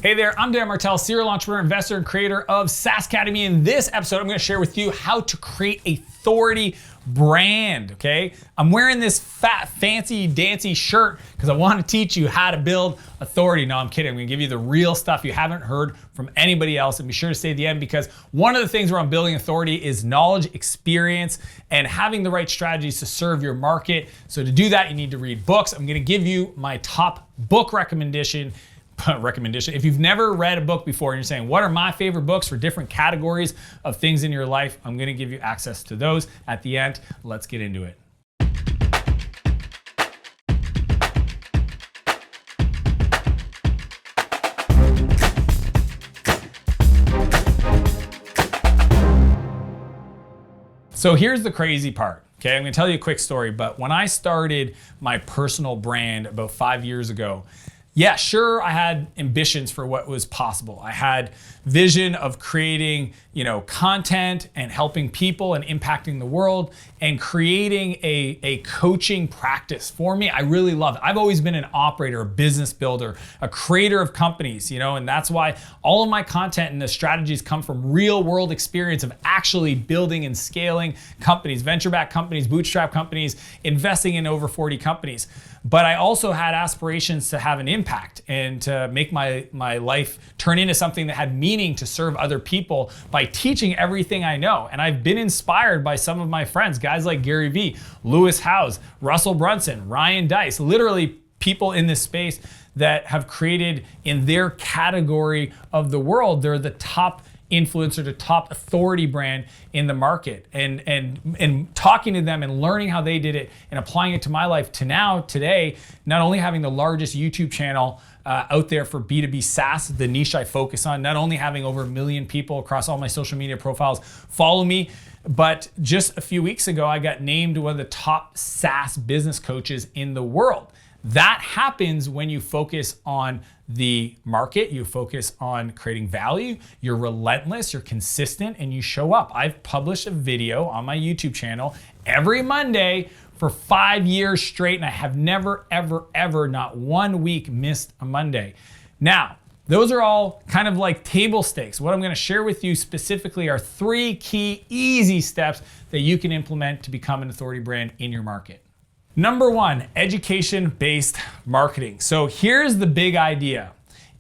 Hey there, I'm Dan Martell, serial entrepreneur, investor, and creator of SaaS Academy. In this episode, I'm going to share with you how to create a authority brand, okay? I'm wearing this fat, fancy, dancy shirt because I want to teach you how to build authority. No, I'm kidding. I'm going to give you the real stuff you haven't heard from anybody else. And be sure to stay at the end because one of the things where I'm building authority is knowledge, experience, and having the right strategies to serve your market. So to do that, you need to read books. I'm going to give you my top book recommendation. If you've never read a book before and you're saying, what are my favorite books for different categories of things in your life? I'm going to give you access to those at the end. Let's get into it. So here's the crazy part. Okay, I'm going to tell you a quick story, but when I started my personal brand about 5 years ago, yeah, sure, I had ambitions for what was possible. I had vision of creating, content and helping people and impacting the world and creating a coaching practice. For me, I really love it. I've always been an operator, a business builder, a creator of companies, and that's why all of my content and the strategies come from real world experience of actually building and scaling companies, venture-backed companies, bootstrap companies, investing in over 40 companies. But I also had aspirations to have an impact and to make my life turn into something that had meaning to serve other people by teaching everything I know. And I've been inspired by some of my friends, guys like Gary Vee, Lewis Howes, Russell Brunson, Ryan Deiss, literally people in this space that have created in their category of the world. They're the top influencer, to top authority brand in the market, and talking to them and learning how they did it and applying it to my life to now, today, not only having the largest YouTube channel out there for B2B SaaS, the niche I focus on, not only having over 1 million people across all my social media profiles follow me, but just a few weeks ago, I got named one of the top SaaS business coaches in the world. That happens when you focus on the market, you focus on creating value, you're relentless, you're consistent, and you show up. I've published a video on my YouTube channel every Monday for 5 years straight, and I have never, ever, not 1 week missed a Monday. Now, those are all kind of like table stakes. What I'm going to share with you specifically are 3 key, easy steps that you can implement to become an authority brand in your market. Number 1, education-based marketing. So here's the big idea,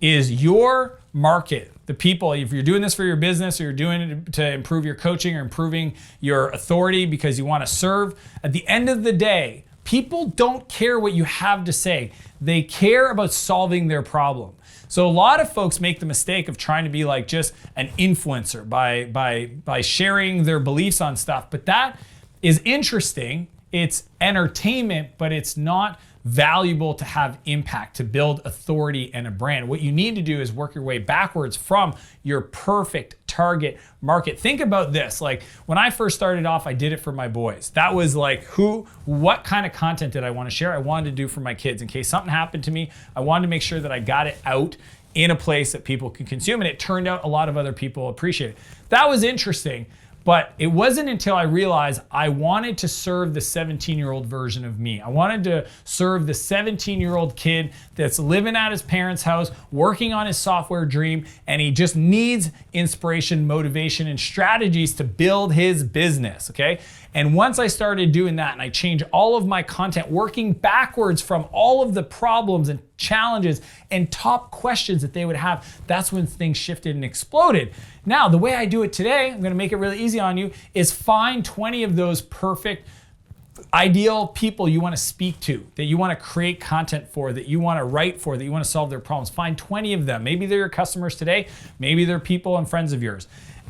is your market, the people, if you're doing this for your business or you're doing it to improve your coaching or improving your authority because you want to serve, at the end of the day, people don't care what you have to say. They care about solving their problem. So a lot of folks make the mistake of trying to be like just an influencer by sharing their beliefs on stuff, but that is interesting. It's entertainment, but it's not valuable to have impact, to build authority and a brand. What you need to do is work your way backwards from your perfect target market. Think about this. Like when I first started off, I did it for my boys. That was like what kind of content did I want to share? I wanted to do for my kids. In case something happened to me, I wanted to make sure that I got it out in a place that people could consume. And it turned out a lot of other people appreciate it. That was interesting. But it wasn't until I realized I wanted to serve the 17-year-old version of me. I wanted to serve the 17-year-old kid that's living at his parents' house, working on his software dream, and he just needs inspiration, motivation, and strategies to build his business, okay? And once I started doing that and I changed all of my content, working backwards from all of the problems and challenges and top questions that they would have, that's when things shifted and exploded. Now, the way I do it today, I'm gonna make it really easy on you, is find 20 of those perfect, ideal people you wanna speak to, that you wanna create content for, that you wanna write for, that you wanna solve their problems. Find 20 of them. Maybe they're your customers today, maybe they're people and friends of yours.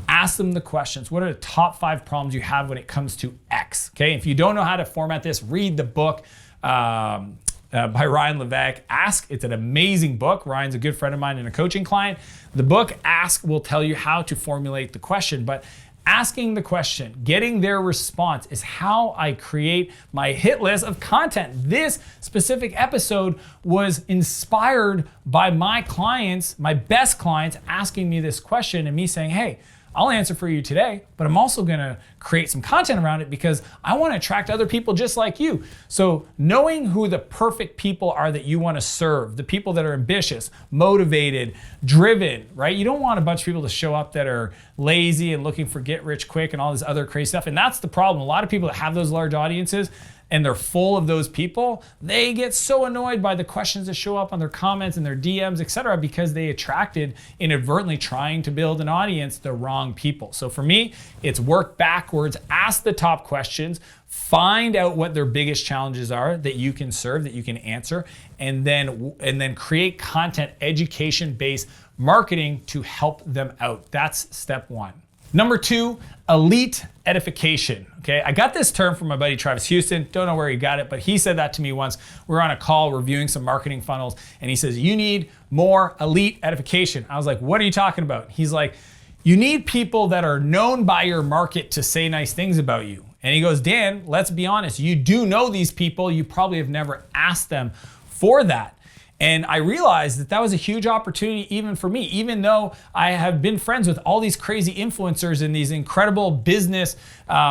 Ask them the questions. What are the top 5 problems you have when it comes to X? Okay, if you don't know how to format this, read the book by Ryan Levesque, Ask. It's an amazing book. Ryan's a good friend of mine and a coaching client. The book Ask will tell you how to formulate the question, but asking the question, getting their response is how I create my hit list of content. This specific episode was inspired by my clients, my best clients, asking me this question and me saying, hey, I'll answer for you today, but I'm also gonna create some content around it because I wanna attract other people just like you. So knowing who the perfect people are that you wanna serve, the people that are ambitious, motivated, driven, right? You don't want a bunch of people to show up that are lazy and looking for get rich quick and all this other crazy stuff. And that's the problem. A lot of people that have those large audiences and they're full of those people, they get so annoyed by the questions that show up on their comments and their DMs, etc., because they attracted, inadvertently trying to build an audience, the wrong people. So for me, it's work backwards, ask the top questions, find out what their biggest challenges are that you can serve, that you can answer, and then create content, education-based marketing to help them out. That's step one. Number two, elite edification. Okay, I got this term from my buddy Travis Houston. Don't know where he got it, but he said that to me once. We were on a call reviewing some marketing funnels, and he says, you need more elite edification. I was like, what are you talking about? He's like, you need people that are known by your market to say nice things about you. And he goes, Dan, let's be honest. You do know these people. You probably have never asked them for that. And I realized that that was a huge opportunity even for me, even though I have been friends with all these crazy influencers and these incredible business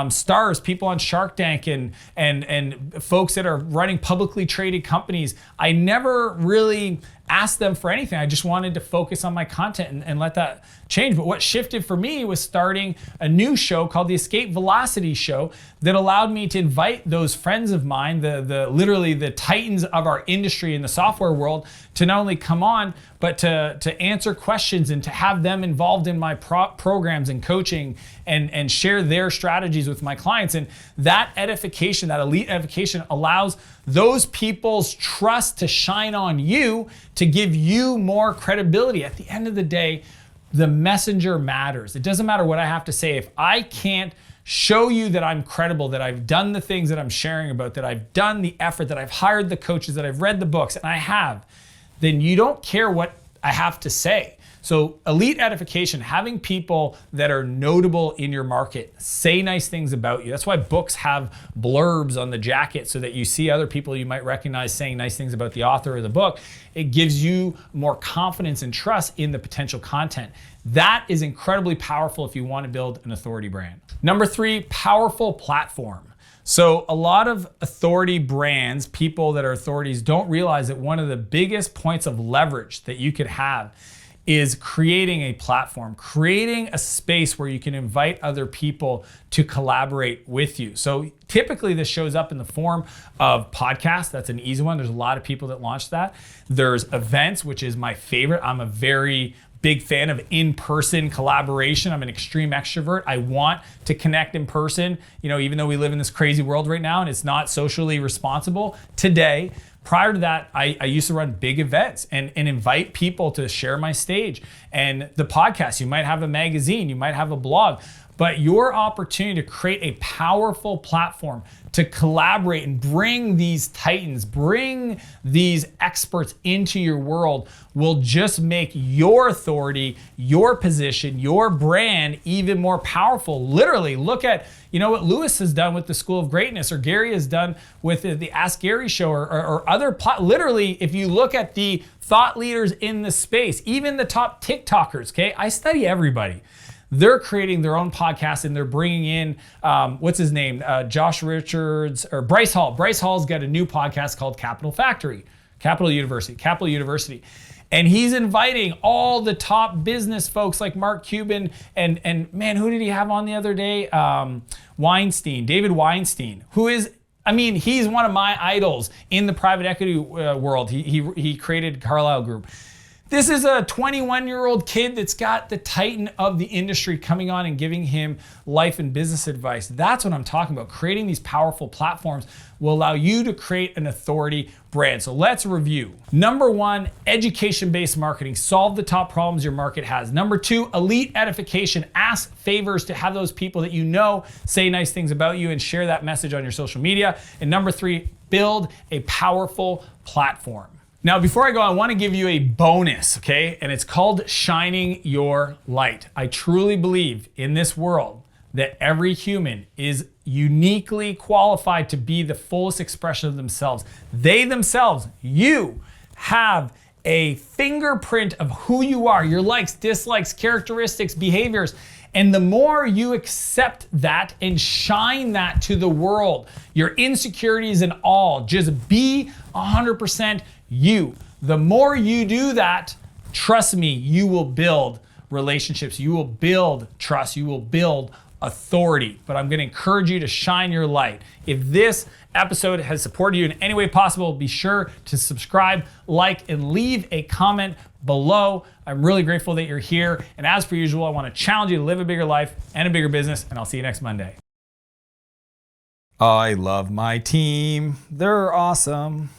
stars, people on Shark Tank and folks that are running publicly traded companies. I never really asked them for anything. I just wanted to focus on my content and let that change. But what shifted for me was starting a new show called the Escape Velocity Show that allowed me to invite those friends of mine, literally the titans of our industry in the software world, to not only come on, but to answer questions and to have them involved in my programs and coaching and share their strategies with my clients. And that edification, that elite edification, allows those people's trust to shine on you to give you more credibility. At the end of the day, the messenger matters. It doesn't matter what I have to say. If I can't show you that I'm credible, that I've done the things that I'm sharing about, that I've done the effort, that I've hired the coaches, that I've read the books, and I have, then you don't care what I have to say. So elite edification, having people that are notable in your market, say nice things about you. That's why books have blurbs on the jacket so that you see other people you might recognize saying nice things about the author of the book. It gives you more confidence and trust in the potential content. That is incredibly powerful if you want to build an authority brand. Number three, powerful platform. So a lot of authority brands, people that are authorities, don't realize that one of the biggest points of leverage that you could have is creating a platform, creating a space where you can invite other people to collaborate with you. So typically this shows up in the form of podcasts. That's an easy one. There's a lot of people that launch that. There's events, which is my favorite. I'm a very big fan of in-person collaboration. I'm an extreme extrovert. I want to connect in person, even though we live in this crazy world right now and it's not socially responsible today. Prior to that, I used to run big events and invite people to share my stage. And the podcast, you might have a magazine, you might have a blog, but your opportunity to create a powerful platform to collaborate and bring these titans, bring these experts into your world will just make your authority, your position, your brand even more powerful. Literally, look at what Lewis has done with the School of Greatness, or Gary has done with the Ask Gary show, or other. Literally, if you look at the thought leaders in the space, even the top TikTokers, okay? I study everybody. They're creating their own podcast and they're bringing in, what's his name? Josh Richards or Bryce Hall. Bryce Hall's got a new podcast called Capital University. And he's inviting all the top business folks like Mark Cuban and man, who did he have on the other day? David Weinstein, who is, he's one of my idols in the private equity world. He created Carlyle Group. This is a 21-year-old kid that's got the titan of the industry coming on and giving him life and business advice. That's what I'm talking about. Creating these powerful platforms will allow you to create an authority brand. So let's review. Number one, education-based marketing. Solve the top problems your market has. Number two, elite edification. Ask favors to have those people that you know say nice things about you and share that message on your social media. And number three, build a powerful platform. Now, before I go, I want to give you a bonus, okay? And it's called Shining Your Light. I truly believe in this world that every human is uniquely qualified to be the fullest expression of themselves. They themselves, you, have a fingerprint of who you are, your likes, dislikes, characteristics, behaviors, And the more you accept that and shine that to the world, your insecurities and all, just be 100% you. The more you do that, trust me, you will build relationships, you will build trust, you will build authority. But I'm gonna encourage you to shine your light. If this episode has supported you in any way possible, be sure to subscribe, like, and leave a comment below. I'm really grateful that you're here. And as per usual, I want to challenge you to live a bigger life and a bigger business, and I'll see you next Monday. I love my team. They're awesome.